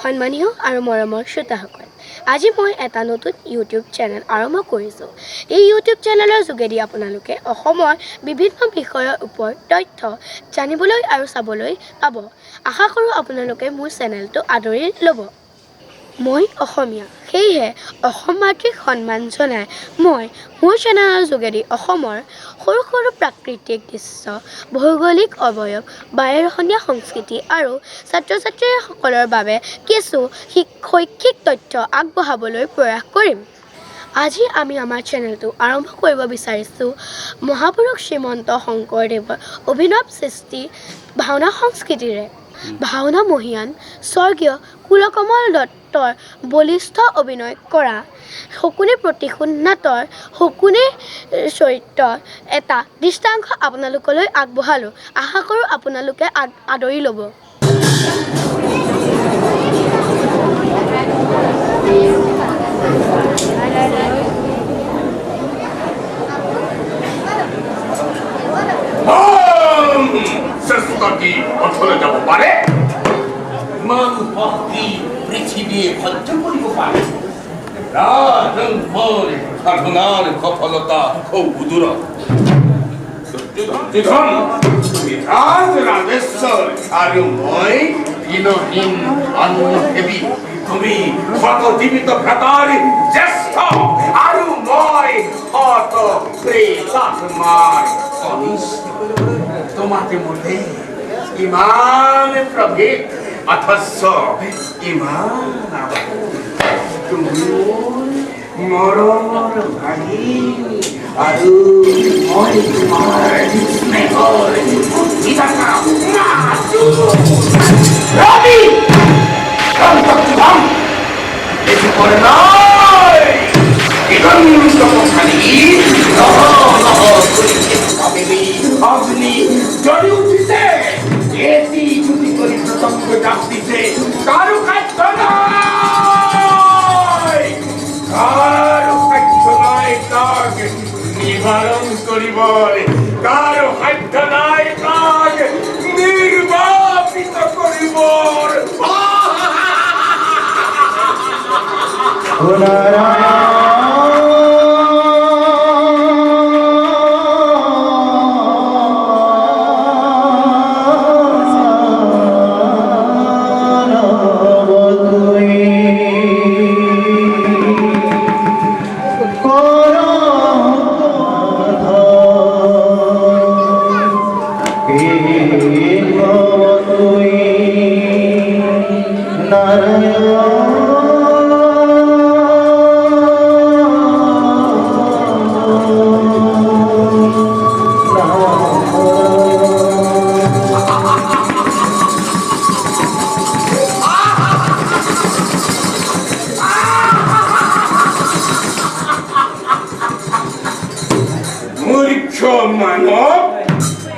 সন্মানীয় আৰু মৰমৰ শ্ৰোতাসকল, আজি মই এটা নতুন ইউটিউব চেনেল আৰম্ভ কৰিছোঁ। এই ইউটিউব চেনেলৰ যোগেদি আপোনালোকে অসমৰ বিভিন্ন বিষয়ৰ ওপৰত তথ্য জানিবলৈ আৰু চাবলৈ পাব। আশা কৰোঁ আপোনালোকে মোৰ চেনেলটো আদৰি ল'ব। মই অসমীয়া, সেয়েহে অসম মাতৃক সন্মান জনাই মই মোৰ চেনেলৰ যোগেদি অসমৰ সৰু সৰু প্ৰাকৃতিক দৃশ্য, ভৌগোলিক অৱয়ব, বাৰেৰহণীয়া সংস্কৃতি আৰু ছাত্ৰ ছাত্ৰীসকলৰ বাবে কিছু শৈক্ষিক তথ্য আগবঢ়াবলৈ প্ৰয়াস কৰিম। আজি আমি আমাৰ চেনেলটো আৰম্ভ কৰিব বিচাৰিছোঁ মহাপুৰুষ শ্ৰীমন্ত শংকৰদেৱৰ অভিনৱ সৃষ্টি ভাওনা সংস্কৃতিৰে। ভাওনা মহীয়ান স্বৰ্গীয় কুলকমল দত্তৰ বলিষ্ঠ অভিনয় কৰা শকুনি প্ৰতিশোধ নাটৰ শকুনিৰ চৰিত্ৰৰ এটা দৃষ্টাংশ আপোনালোকলৈ আগবঢ়ালোঁ। আশা কৰোঁ আপোনালোকে আদৰি ল'ব। শ্ৰেষ্ঠটি অথলে যাব পাৰে, ইমান ভক্তি পৃথিৱীয়ে সহ্য কৰিব পাৰে। মোৰ সাধনাৰ সফলতা খুব দূৰ। ৰাজেশ্বৰ আৰু মই দিনহীন অন্নসেৱী, তুমি শতজীৱিত ভ্ৰাতাৰ জ্যেষ্ঠ আৰু মই শত প্ৰেতাত্মাৰ কনিষ্ঠ। তোমাকে মতে ইমান প্ৰভেদ অথচ ইমান তুমি মৰমৰ ভাগিনী আৰু মই তোমাৰ স্নেহৰ মুক্তিদাতা ৰাবি এটি করে নাই দিগন্ত খালি অগ্নি জ্বলি উঠিছে, এটি ছুটি করে প্রসঙ্গ ডাকতেছে। কারো খাদ্য নাই, কারো খাদ্য নাই তাক নিবারণ করিবর, কারো খাদ্য নাই তাক নির্বাপিত করিবর।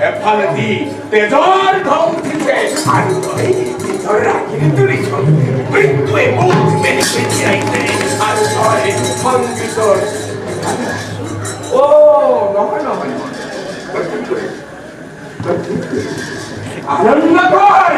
এফালেদি তেজৰ ঢৌ উঠিছে আৰু তই নিজৰ ৰাখিনি তুলিছ। মৃত্যুৱে মোক মেলি আহিছে আৰু তই সংগীতৰ নহয় আনন্দ কৰ।